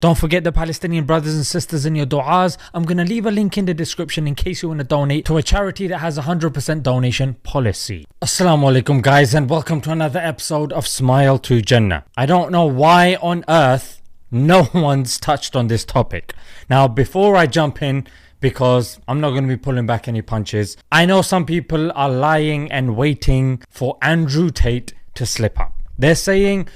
Don't forget the Palestinian brothers and sisters in your du'as. I'm going to leave a link in the description in case you want to donate to a charity that has a 100% donation policy. Assalamu alaikum guys, and welcome to another episode of Smile to Jannah. I don't know why on earth no one's touched on this topic. Now before I jump in, because I'm not going to be pulling back any punches, I know some people are lying and waiting for Andrew Tate to slip up. They're saying,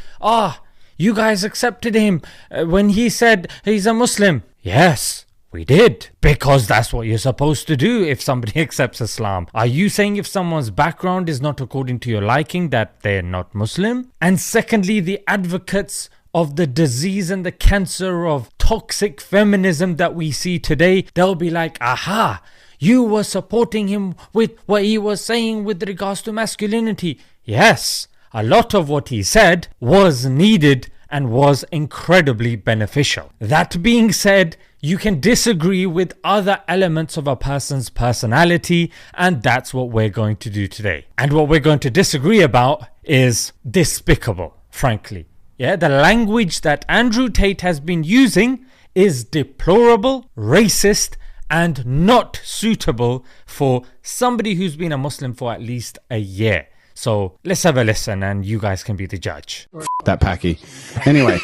you guys accepted him when he said he's a Muslim. Yes, we did. Because that's what you're supposed to do if somebody accepts Islam. Are you saying if someone's background is not according to your liking that they're not Muslim? And secondly, the advocates of the disease and the cancer of toxic feminism that we see today, they'll be like, aha, you were supporting him with what he was saying with regards to masculinity. Yes, a lot of what he said was needed and was incredibly beneficial. That being said, you can disagree with other elements of a person's personality, and that's what we're going to do today. And what we're going to disagree about is despicable, frankly. Yeah, the language that Andrew Tate has been using is deplorable, racist, and not suitable for somebody who's been a Muslim for at least a year. So let's have a listen and you guys can be the judge. That packy. Anyway.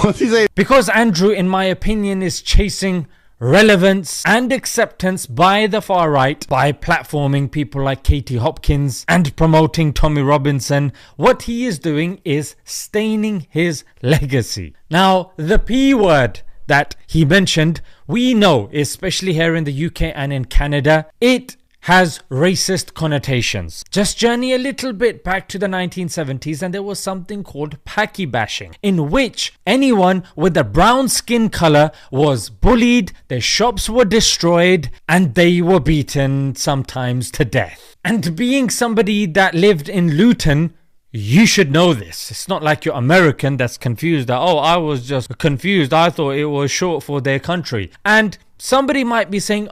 What's he say? Because Andrew, in my opinion, is chasing relevance and acceptance by the far right by platforming people like Katie Hopkins and promoting Tommy Robinson. What he is doing is staining his legacy. Now, the P word that he mentioned, we know, especially here in the UK and in Canada, it has racist connotations. Just journey a little bit back to the 1970s and there was something called Paki bashing, in which anyone with a brown skin color was bullied, their shops were destroyed, and they were beaten sometimes to death. And being somebody that lived in Luton, you should know this. It's not like you're American that's confused that, I was just confused, I thought it was short for their country. And somebody might be saying,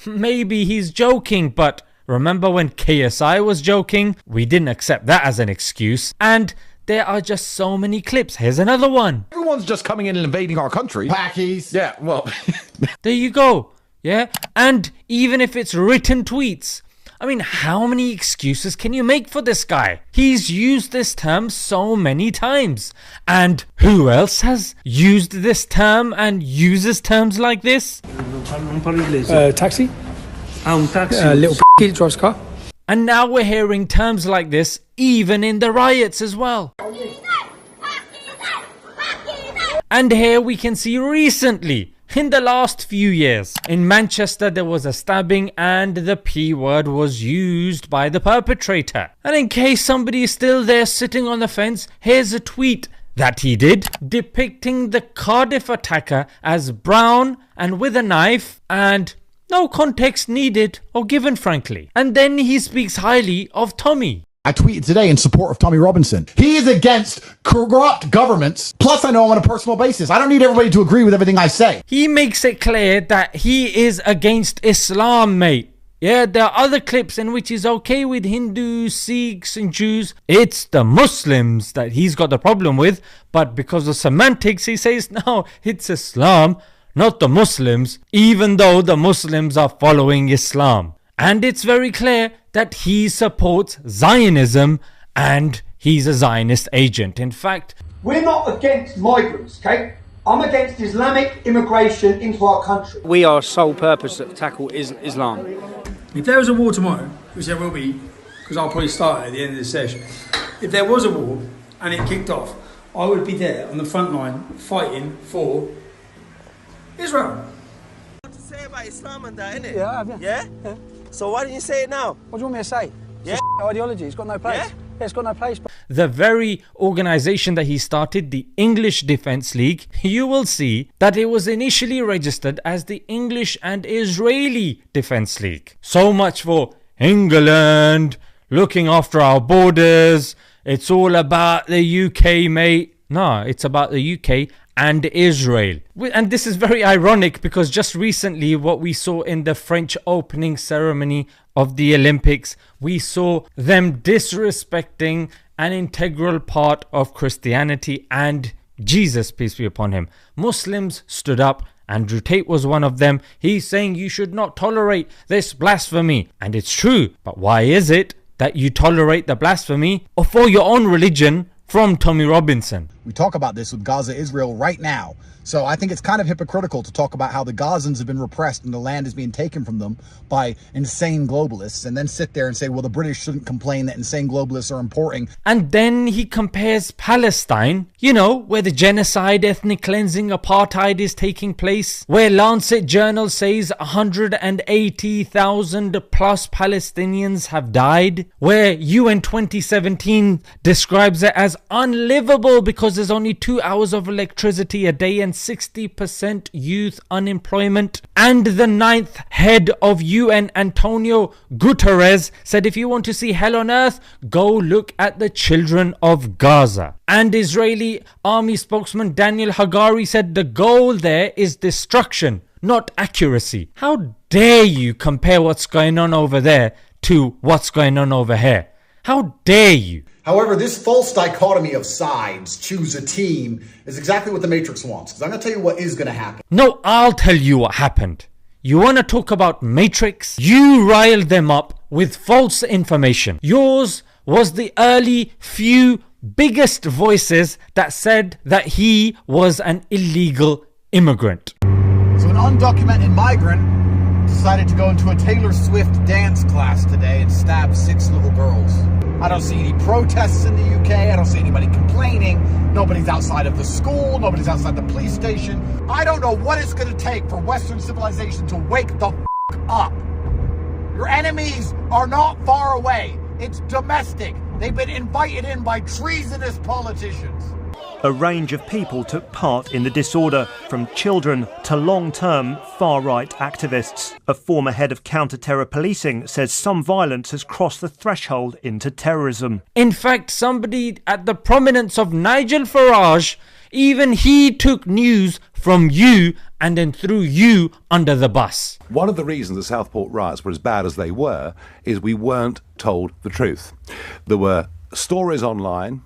maybe he's joking, but remember when KSI was joking? We didn't accept that as an excuse. And there are just so many clips. Here's another one. Everyone's just coming in and invading our country. Packies. Yeah, well. There you go. Yeah. And even if it's written tweets, I mean, how many excuses can you make for this guy? He's used this term so many times. And who else has used this term and uses terms like this? Taxi. Little p*** drives car. And now we're hearing terms like this even in the riots as well. And here we can see recently, in the last few years, in Manchester there was a stabbing and the P word was used by the perpetrator. And in case somebody is still there sitting on the fence, here's a tweet that he did depicting the Cardiff attacker as brown and with a knife, and no context needed or given, frankly. And then he speaks highly of Tommy. I tweeted today in support of Tommy Robinson. He is against corrupt governments. Plus, I know him on a personal basis. I don't need everybody to agree with everything I say. He makes it clear that he is against Islam, mate. Yeah, there are other clips in which he's okay with Hindus, Sikhs and Jews. It's the Muslims that he's got the problem with. But because of semantics, he says, no, it's Islam, not the Muslims, even though the Muslims are following Islam. And it's very clear that he supports Zionism and he's a Zionist agent. In fact, we're not against migrants, okay? I'm against Islamic immigration into our country. We are sole purpose to tackle Islam. If there was a war tomorrow, which there will be, because I'll probably start at the end of the session. If there was a war and it kicked off, I would be there on the front line fighting for Israel. What to say about Islam and that, innit? Yeah, I have, yeah. Yeah? So why don't you say it now? What do you want me to say? Yeah. It's ideology. It's got no place. Yeah? Yeah, it's got no place. the very organization that he started, the English Defence League, you will see that it was initially registered as the English and Israeli Defence League. So much for England looking after our borders. It's all about the UK, mate. No, it's about the UK and Israel. And this is very ironic because just recently what we saw in the French opening ceremony of the Olympics, we saw them disrespecting an integral part of Christianity and Jesus, peace be upon him. Muslims stood up. Andrew Tate was one of them. He's saying you should not tolerate this blasphemy. And it's true. But why is it that you tolerate the blasphemy for your own religion from Tommy Robinson? We talk about this with Gaza, Israel right now. So I think it's kind of hypocritical to talk about how the Gazans have been repressed and the land is being taken from them by insane globalists, and then sit there and say, well, the British shouldn't complain that insane globalists are importing. And then he compares Palestine, you know, where the genocide, ethnic cleansing, apartheid is taking place, where Lancet Journal says 180,000 plus Palestinians have died, where UN 2017 describes it as unlivable because there's only 2 hours of electricity a day and 60% youth unemployment. And the 9th head of UN, Antonio Guterres, said if you want to see hell on earth, go look at the children of Gaza. And Israeli army spokesman Daniel Hagari said the goal there is destruction, not accuracy. How dare you compare what's going on over there to what's going on over here? How dare you? However, this false dichotomy of sides, choose a team, is exactly what the Matrix wants. Because I'm going to tell you what is going to happen. No, I'll tell you what happened. You want to talk about Matrix? You riled them up with false information. Yours was the early few biggest voices that said that he was an illegal immigrant. So an undocumented migrant decided to go into a Taylor Swift dance class today and stab 6 little girls. I don't see any protests in the UK. I don't see anybody complaining. Nobody's outside of the school. Nobody's outside the police station. I don't know what it's going to take for Western civilization to wake the up. Your enemies are not far away. It's domestic. They've been invited in by treasonous politicians. A range of people took part in the disorder, from children to long-term far-right activists. A former head of counter-terror policing says some violence has crossed the threshold into terrorism. In fact, somebody at the prominence of Nigel Farage, even he took news from you and then threw you under the bus. One of the reasons the Southport riots were as bad as they were is we weren't told the truth. There were stories online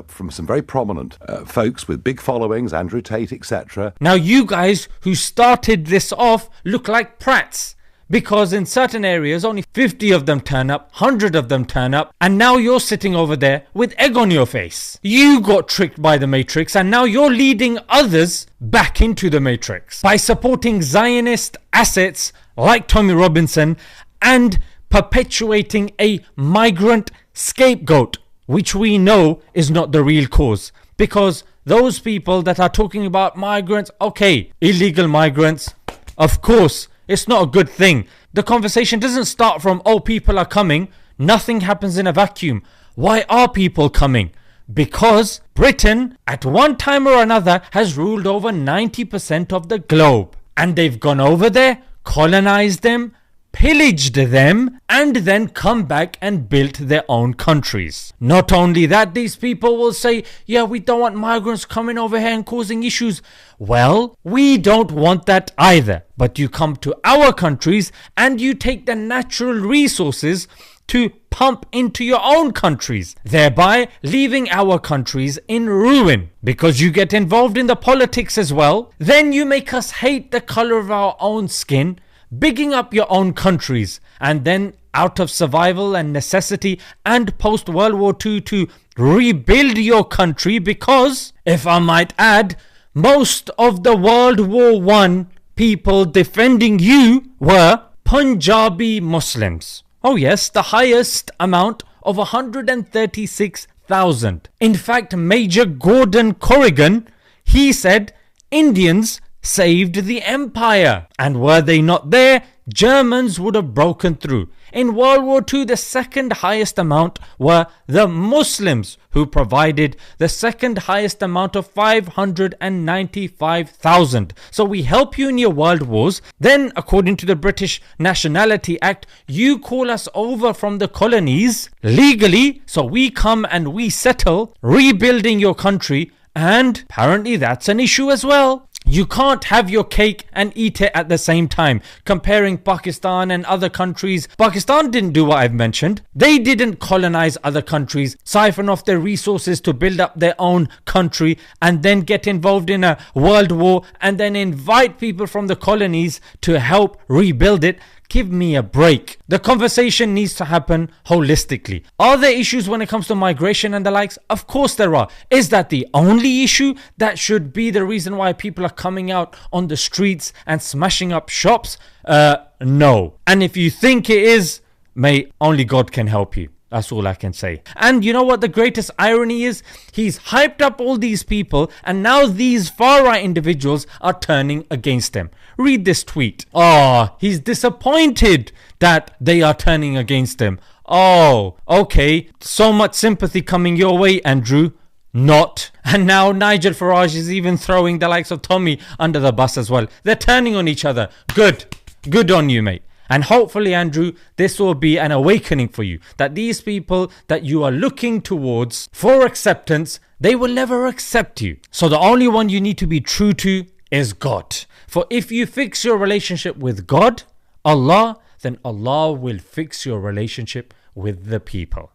from some very prominent folks with big followings, Andrew Tate, etc. Now you guys who started this off look like prats, because in certain areas only 50 of them turn up, 100 of them turn up, and now you're sitting over there with egg on your face. You got tricked by the Matrix, and now you're leading others back into the Matrix by supporting Zionist assets like Tommy Robinson and perpetuating a migrant scapegoat, which we know is not the real cause. Because those people that are talking about migrants, okay, illegal migrants, of course, it's not a good thing. The conversation doesn't start from, oh, people are coming. Nothing happens in a vacuum. Why are people coming? Because Britain, at one time or another, has ruled over 90% of the globe. And they've gone over there, colonized them, pillaged them, and then come back and built their own countries. Not only that, these people will say, yeah, we don't want migrants coming over here and causing issues. Well, we don't want that either. But you come to our countries and you take the natural resources to pump into your own countries, thereby leaving our countries in ruin. Because you get involved in the politics as well, then you make us hate the color of our own skin, bigging up your own countries, and then out of survival and necessity and post World War II to rebuild your country, because, if I might add, most of the World War I people defending you were Punjabi Muslims. Oh yes, the highest amount of 136,000. In fact, Major Gordon Corrigan, he said Indians saved the empire, and were they not there, Germans would have broken through. In World War II, the second highest amount were the Muslims, who provided the second highest amount of 595,000. So we help you in your world wars. Then, according to the British Nationality Act, you call us over from the colonies legally, so we come and we settle, rebuilding your country, and apparently that's an issue as well. You can't have your cake and eat it at the same time. Comparing Pakistan and other countries. Pakistan didn't do what I've mentioned. They didn't colonize other countries, siphon off their resources to build up their own country, and then get involved in a world war and then invite people from the colonies to help rebuild it. Give me a break. The conversation needs to happen holistically. Are there issues when it comes to migration and the likes? Of course there are. Is that the only issue that should be the reason why people are coming out on the streets and smashing up shops? No. And if you think it is, mate, only God can help you. That's all I can say. And you know what the greatest irony is? He's hyped up all these people and now these far-right individuals are turning against him. Read this tweet. Oh, he's disappointed that they are turning against him. Oh, okay. So much sympathy coming your way, Andrew. Not. And now Nigel Farage is even throwing the likes of Tommy under the bus as well. They're turning on each other. Good. Good on you, mate. And hopefully, Andrew, this will be an awakening for you. That these people that you are looking towards for acceptance, they will never accept you. So the only one you need to be true to is God. For if you fix your relationship with God, Allah, then Allah will fix your relationship with the people.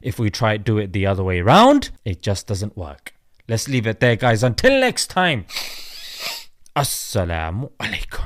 If we try to do it the other way around, it just doesn't work. Let's leave it there, guys. Until next time. Assalamu alaikum.